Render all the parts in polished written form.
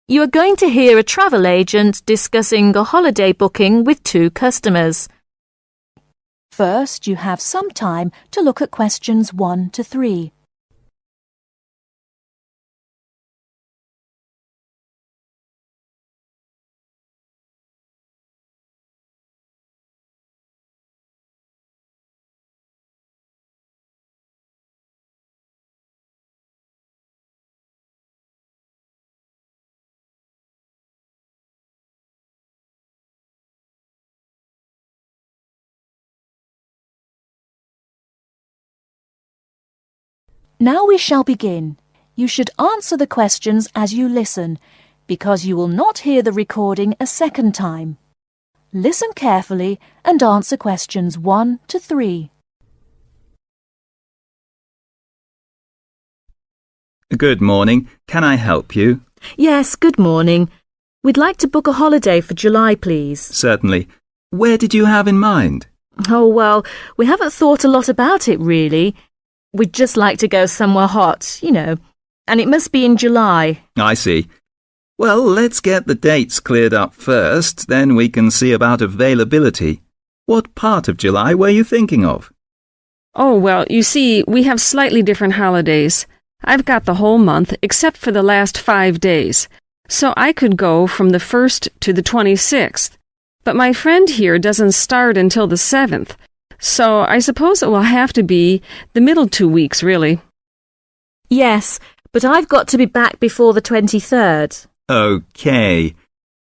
You are going to hear a travel agent discussing a holiday booking with two customers. First, you have some time to look at questions 1 to 3. Now we shall begin. You should answer the questions as you listen, because you will not hear the recording a second time. Listen carefully and answer questions 1 to 3. Good morning. Can I help you? Yes, good morning. We'd like to book a holiday for July, please. Certainly. Where did you have in mind? Oh, well, we haven't thought a lot about it, really. We'd just like to go somewhere hot, and it must be in July. I see. Well, let's get the dates cleared up first, then we can see about availability. What part of July were you thinking of? Oh, well, you see, we have slightly different holidays. I've got the whole month except for the last 5 days, so I could go from the 1st to the 26th. But my friend here doesn't start until the 7th. So I suppose it will have to be the middle 2 weeks, really. Yes, but I've got to be back before the 23rd. Okay.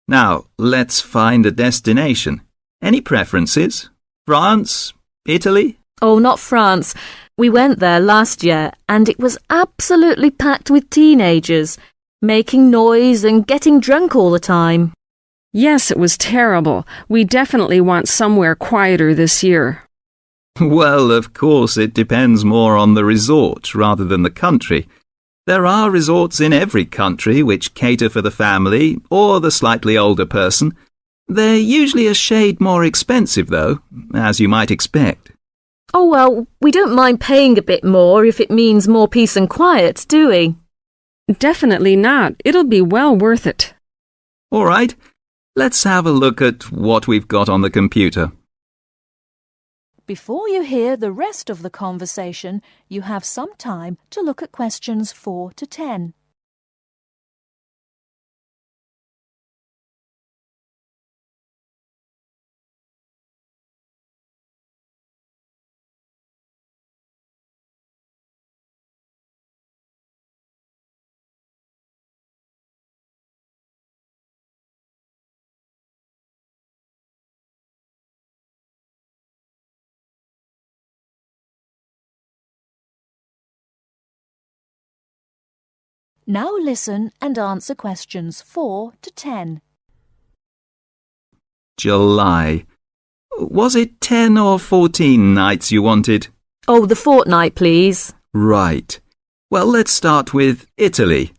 Now, let's find a destination. Any preferences? France? Italy? Oh, not France. We went there last year and it was absolutely packed with teenagers, making noise and getting drunk all the time. Yes, it was terrible. We definitely want somewhere quieter this year. Well, of course, it depends more on the resort rather than the country. There are resorts in every country which cater for the family or the slightly older person. They're usually a shade more expensive, though, as you might expect. Oh, well, we don't mind paying a bit more if it means more peace and quiet, do we? Definitely not. It'll be well worth it. All right, let's have a look at what we've got on the computer. Before you hear the rest of the conversation, you have some time to look at questions 4 to 10. Now listen and answer questions 4 to 10. July. Was it 10 or 14 nights you wanted? Oh, the fortnight, please. Right. Well, let's start with Italy.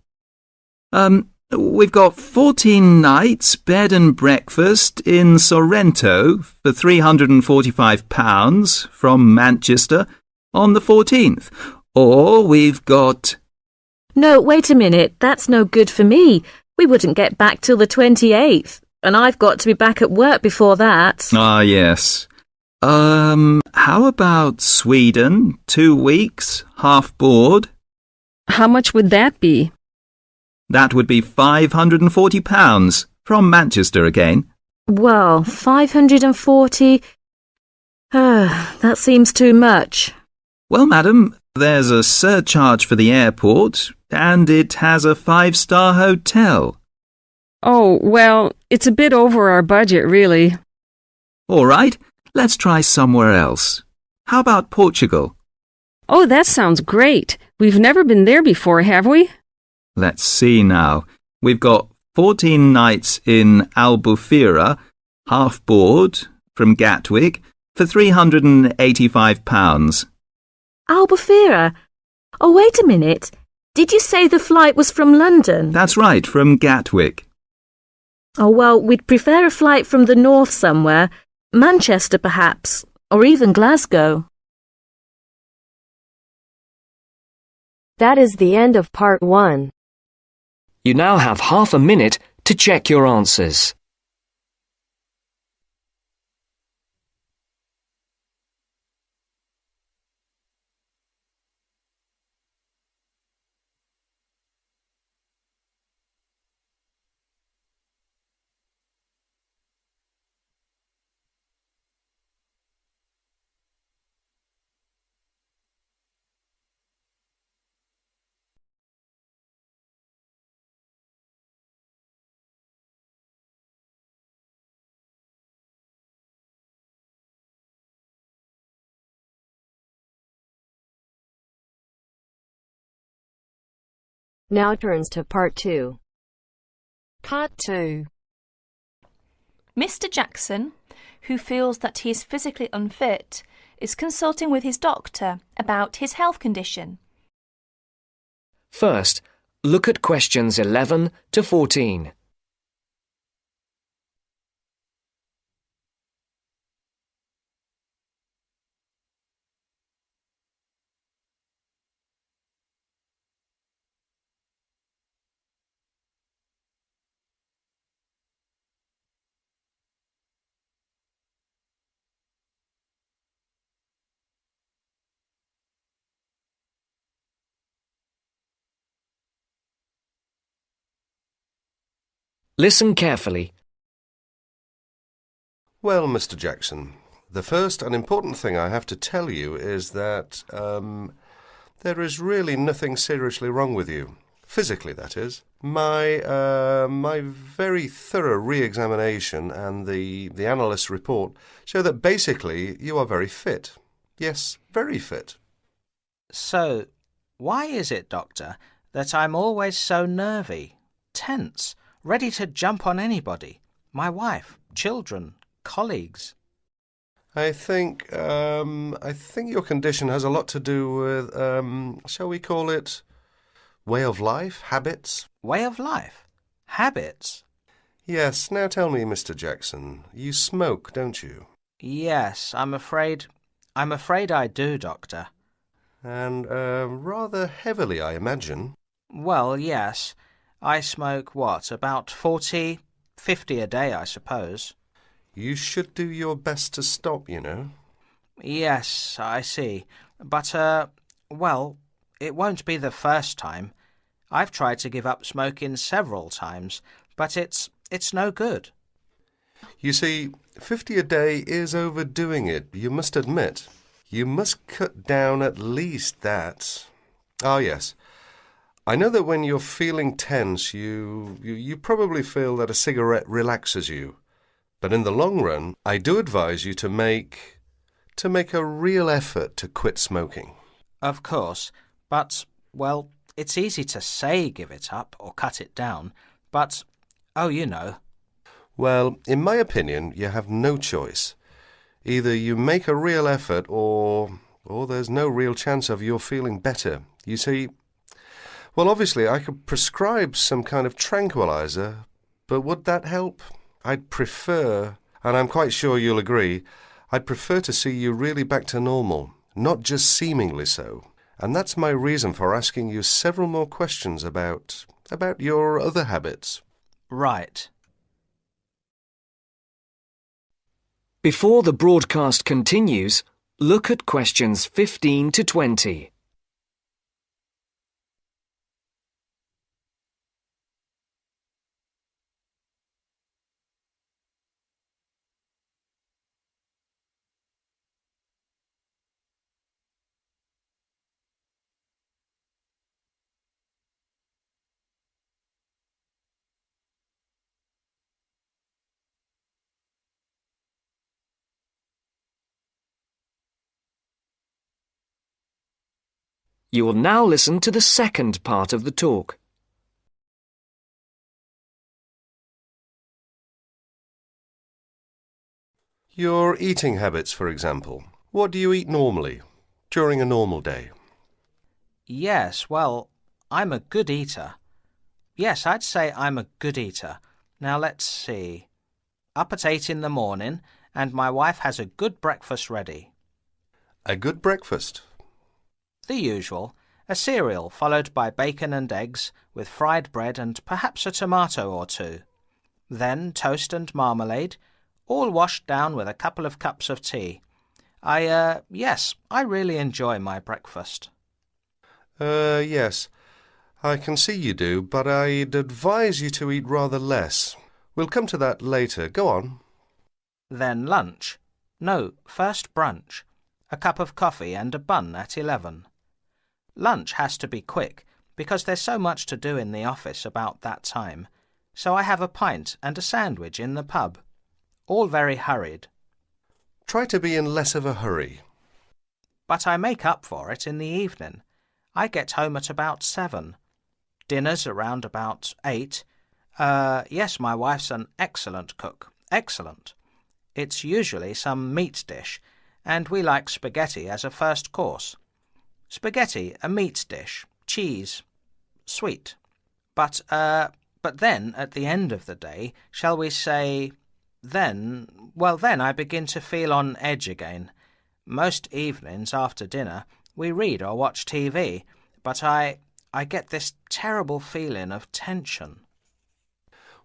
We've got 14 nights, bed and breakfast in Sorrento for £345 from Manchester on the 14th. Or we've got... No, wait a minute. That's no good for me. We wouldn't get back till the 28th, and I've got to be back at work before that. Ah, yes. How about Sweden? 2 weeks, half board? How much would that be? That would be £540 from Manchester again. Well, 540... that seems too much. Well, madam, there's a surcharge for the airport, and it has a 5-star hotel. Oh, well, it's a bit over our budget, really. All right, let's try somewhere else. How about Portugal? Oh, that sounds great. We've never been there before, have we? Let's see now. We've got 14 nights in Albufeira, half board, from Gatwick, for £385. Albufeira? Oh, wait a minute. Did you say the flight was from London? That's right, from Gatwick. Oh, well, we'd prefer a flight from the north somewhere. Manchester, perhaps, or even Glasgow. That is the end of part 1. You now have half a minute to check your answers. Now turns to Part 2. Part 2. Mr. Jackson, who feels that he is physically unfit, is consulting with his doctor about his health condition. First, look at questions 11 to 14. Listen carefully. Well, Mr. Jackson, the first and important thing I have to tell you is that there is really nothing seriously wrong with you. Physically, that is. My very thorough re-examination and the analyst's report show that basically you are very fit. Yes, very fit. So, why is it, Doctor, that I'm always so nervy, tense, ready to jump on anybody? My wife, children, colleagues. I think your condition has a lot to do with, shall we call it, way of life, habits? Way of life? Habits? Yes. Now tell me, Mr. Jackson, you smoke, don't you? Yes, I'm afraid I do, Doctor. And rather heavily, I imagine. Well, yes. I smoke, about 40, 50 a day, I suppose. You should do your best to stop, you know. Yes, I see. But, well, it won't be the first time. I've tried to give up smoking several times, but it's no good. You see, 50 a day is overdoing it, you must admit. You must cut down at least that. Ah, yes. I know that when you're feeling tense, you probably feel that a cigarette relaxes you. But in the long run, I do advise you to make a real effort to quit smoking. Of course, but, well, it's easy to say give it up or cut it down, but, oh, you know. Well, in my opinion, you have no choice. Either you make a real effort or there's no real chance of your feeling better. You see, well, obviously, I could prescribe some kind of tranquilizer, but would that help? I'd prefer, and I'm quite sure you'll agree, I'd prefer to see you really back to normal, not just seemingly so. And that's my reason for asking you several more questions about your other habits. Right. Before the broadcast continues, look at questions 15 to 20. You will now listen to the second part of the talk. Your eating habits, for example. What do you eat normally, during a normal day? Yes, well, I'm a good eater. Yes, I'd say I'm a good eater. Now, let's see. Up at 8 in the morning, and my wife has a good breakfast ready. A good breakfast? The usual. A cereal followed by bacon and eggs, with fried bread and perhaps a tomato or two. Then toast and marmalade, all washed down with a couple of cups of tea. Yes, I really enjoy my breakfast. Yes, I can see you do, but I'd advise you to eat rather less. We'll come to that later. Go on. Then lunch. No, first brunch. A cup of coffee and a bun at 11. Lunch has to be quick, because there's so much to do in the office about that time, so I have a pint and a sandwich in the pub. All very hurried. Try to be in less of a hurry. But I make up for it in the evening. I get home at about 7. Dinner's around about 8. Yes, my wife's an excellent cook. Excellent. It's usually some meat dish, and we like spaghetti as a first course. Spaghetti, a meat dish, cheese, sweet. But then, at the end of the day, shall we say, then I begin to feel on edge again. Most evenings after dinner we read or watch TV, but I get this terrible feeling of tension.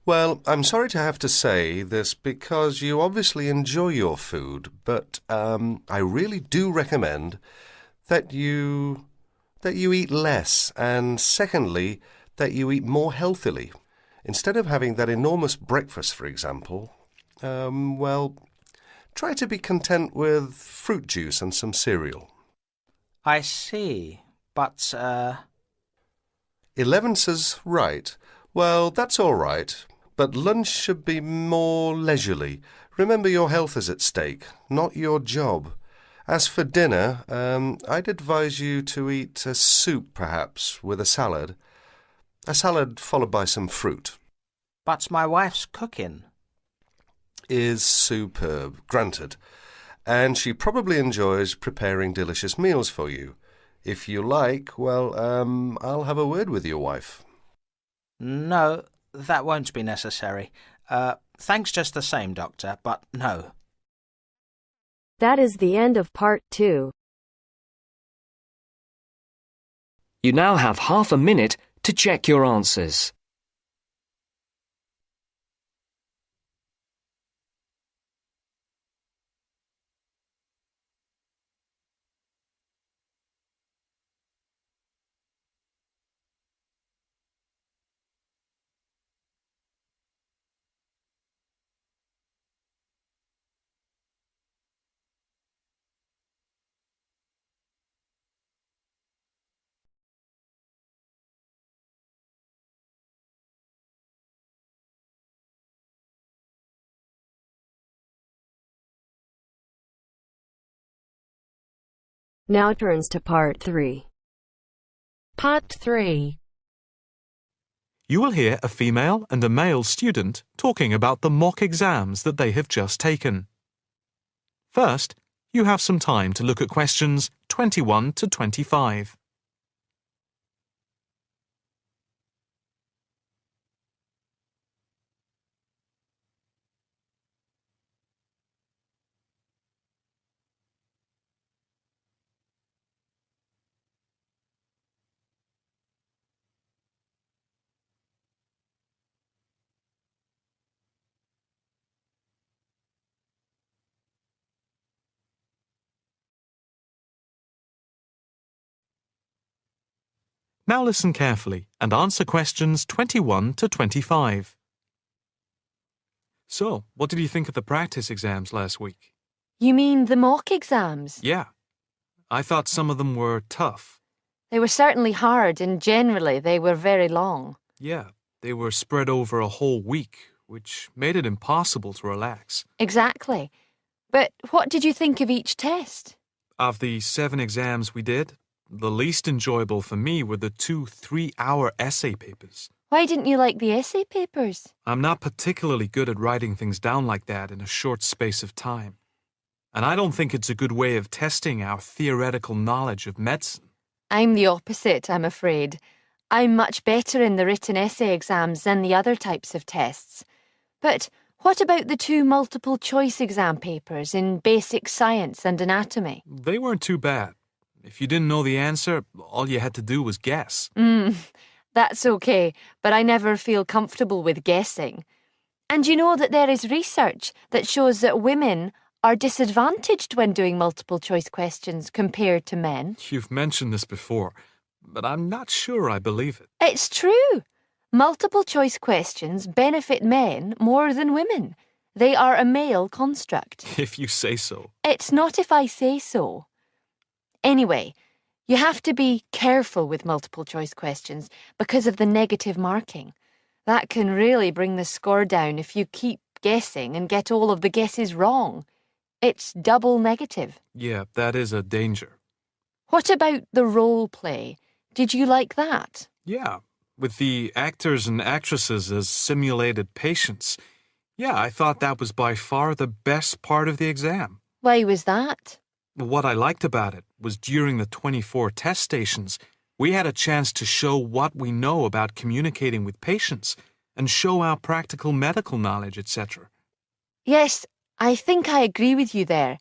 Well, I'm sorry to have to say this because you obviously enjoy your food, but I really do recommend that you eat less, and secondly, that you eat more healthily. Instead of having that enormous breakfast, for example, try to be content with fruit juice and some cereal. I see, but 11 says right. Well, that's all right, but lunch should be more leisurely. Remember, your health is at stake, not your job. As for dinner, I'd advise you to eat a soup, perhaps, with a salad. A salad followed by some fruit. But my wife's cooking is superb, granted. And she probably enjoys preparing delicious meals for you. If you like, I'll have a word with your wife. No, that won't be necessary. Thanks just the same, Doctor, but no. That is the end of part 2. You now have half a minute to check your answers. Now turns to part 3. Part 3. You will hear a female and a male student talking about the mock exams that they have just taken. First, you have some time to look at questions 21 to 25. Now listen carefully and answer questions 21 to 25. So, what did you think of the practice exams last week? You mean the mock exams? Yeah. I thought some of them were tough. They were certainly hard and generally they were very long. Yeah, they were spread over a whole week, which made it impossible to relax. Exactly. But what did you think of each test? Of the 7 exams we did, the least enjoyable for me were the 2 3-hour essay papers. Why didn't you like the essay papers? I'm not particularly good at writing things down like that in a short space of time. And I don't think it's a good way of testing our theoretical knowledge of medicine. I'm the opposite, I'm afraid. I'm much better in the written essay exams than the other types of tests. But what about the 2 multiple choice exam papers in basic science and anatomy? They weren't too bad. If you didn't know the answer, all you had to do was guess. That's okay, but I never feel comfortable with guessing. And you know that there is research that shows that women are disadvantaged when doing multiple choice questions compared to men. You've mentioned this before, but I'm not sure I believe it. It's true. Multiple choice questions benefit men more than women. They are a male construct. If you say so. It's not if I say so. Anyway, you have to be careful with multiple choice questions because of the negative marking. That can really bring the score down if you keep guessing and get all of the guesses wrong. It's double negative. Yeah, that is a danger. What about the role play? Did you like that? Yeah, with the actors and actresses as simulated patients. Yeah, I thought that was by far the best part of the exam. Why was that? What I liked about it was during the 24 test stations, we had a chance to show what we know about communicating with patients and show our practical medical knowledge, etc. Yes, I think I agree with you there.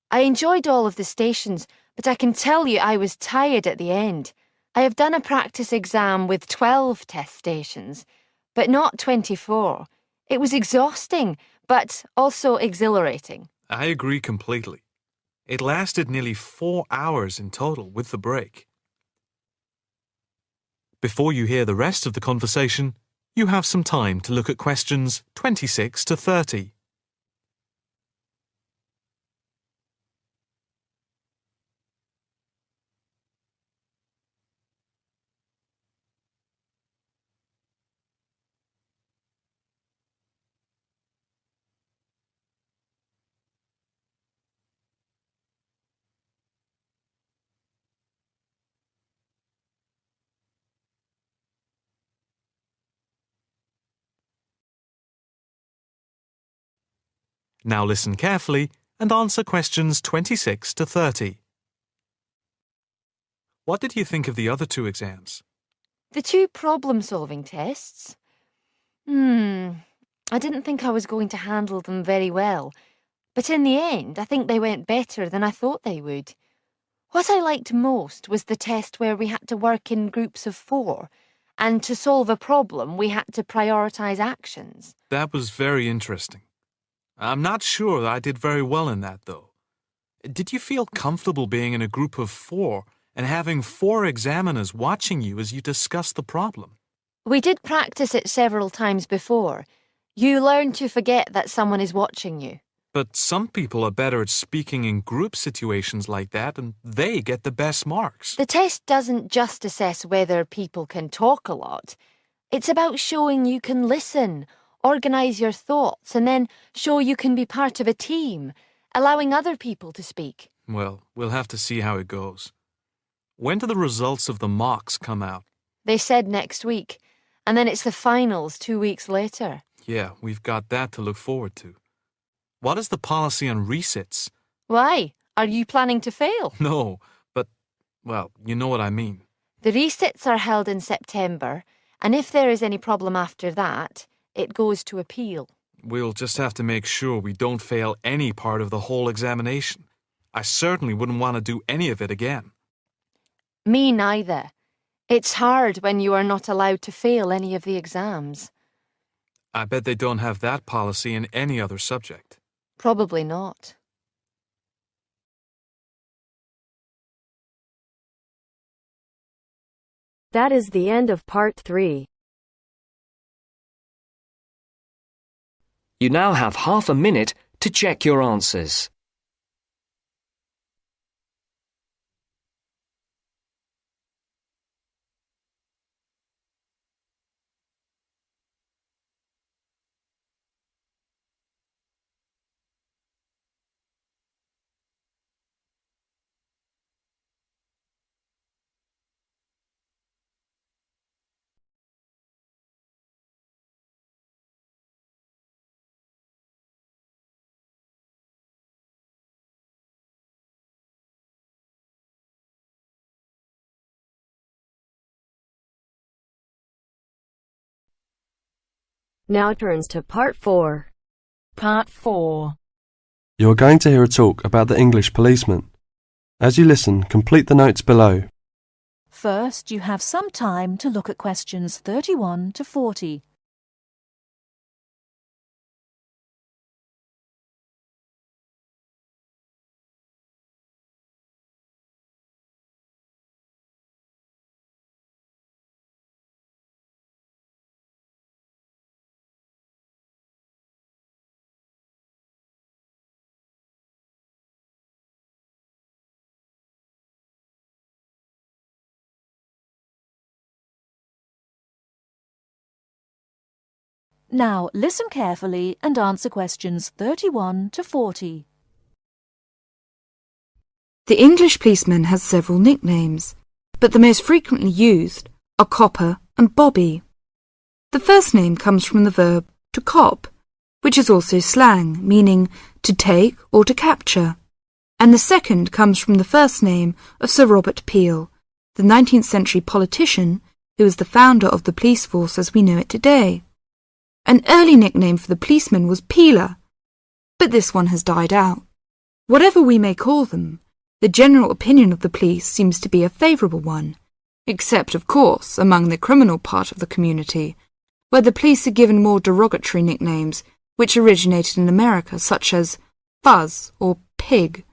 I enjoyed all of the stations, but I can tell you I was tired at the end. I have done a practice exam with 12 test stations, but not 24. It was exhausting, but also exhilarating. I agree completely. It lasted nearly 4 hours in total with the break. Before you hear the rest of the conversation, you have some time to look at questions 26 to 30. Now listen carefully and answer questions 26 to 30. What did you think of the other two exams? The two problem-solving tests? I didn't think I was going to handle them very well, but in the end I think they went better than I thought they would. What I liked most was the test where we had to work in groups of 4, and to solve a problem we had to prioritise actions. That was very interesting. I'm not sure I did very well in that, though. Did you feel comfortable being in a group of 4 and having 4 examiners watching you as you discussed the problem? We did practice it several times before. You learn to forget that someone is watching you. But some people are better at speaking in group situations like that, and they get the best marks. The test doesn't just assess whether people can talk a lot. It's about showing you can listen, organise your thoughts, and then show you can be part of a team, allowing other people to speak. Well, we'll have to see how it goes. When do the results of the mocks come out? They said next week, and then it's the finals 2 weeks later. Yeah, we've got that to look forward to. What is the policy on resits? Why? Are you planning to fail? No, but, well, you know what I mean. The resits are held in September, and if there is any problem after that, it goes to appeal. We'll just have to make sure we don't fail any part of the whole examination. I certainly wouldn't want to do any of it again. Me neither. It's hard when you are not allowed to fail any of the exams. I bet they don't have that policy in any other subject. Probably not. That is the end of part 3. You now have half a minute to check your answers. Now turns to part 4. Part 4. You are going to hear a talk about the English policeman. As you listen, complete the notes below. First, you have some time to look at questions 31 to 40. Now, listen carefully and answer questions 31 to 40. The English policeman has several nicknames, but the most frequently used are copper and bobby. The first name comes from the verb to cop, which is also slang, meaning to take or to capture, and the second comes from the first name of Sir Robert Peel, the 19th century politician who was the founder of the police force as we know it today. An early nickname for the policeman was Peeler, but this one has died out. Whatever we may call them, the general opinion of the police seems to be a favourable one, except, of course, among the criminal part of the community, where the police are given more derogatory nicknames which originated in America, such as Fuzz or Pig.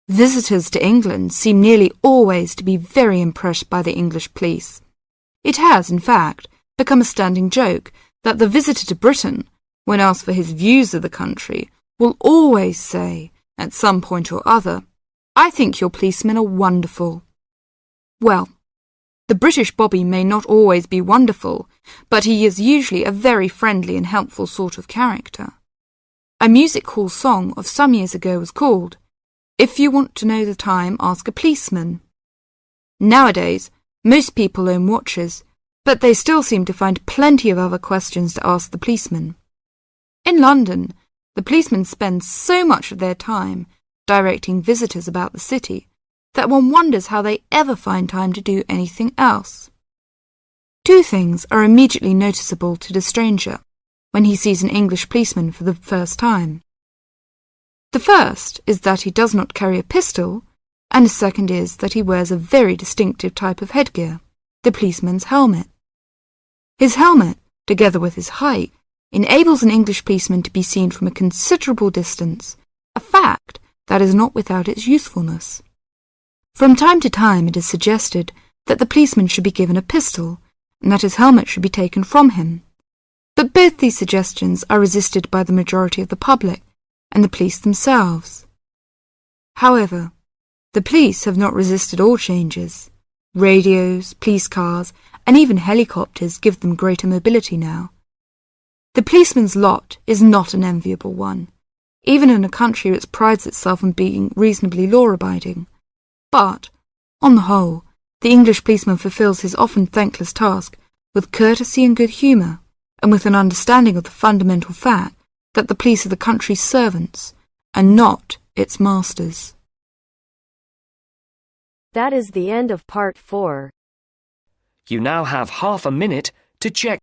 Visitors to England seem nearly always to be very impressed by the English police. It has, in fact, become a standing joke that the visitor to Britain, when asked for his views of the country, will always say, at some point or other, "I think your policemen are wonderful." Well, the British bobby may not always be wonderful, but he is usually a very friendly and helpful sort of character. A music hall song of some years ago was called, "If you want to know the time, ask a policeman." Nowadays, most people own watches, but they still seem to find plenty of other questions to ask the policeman. In London, the policemen spend so much of their time directing visitors about the city that one wonders how they ever find time to do anything else. Two things are immediately noticeable to the stranger when he sees an English policeman for the first time. The first is that he does not carry a pistol, and the second is that he wears a very distinctive type of headgear, the policeman's helmet. His helmet, together with his height, enables an English policeman to be seen from a considerable distance, a fact that is not without its usefulness. From time to time it is suggested that the policeman should be given a pistol, and that his helmet should be taken from him. But both these suggestions are resisted by the majority of the public and the police themselves. However, the police have not resisted all changes. Radios, police cars, and even helicopters give them greater mobility now. The policeman's lot is not an enviable one, even in a country which prides itself on being reasonably law-abiding. But, on the whole, the English policeman fulfills his often thankless task with courtesy and good humour, and with an understanding of the fundamental fact that the police are the country's servants, and not its masters. That is the end of part 4. You now have half a minute to check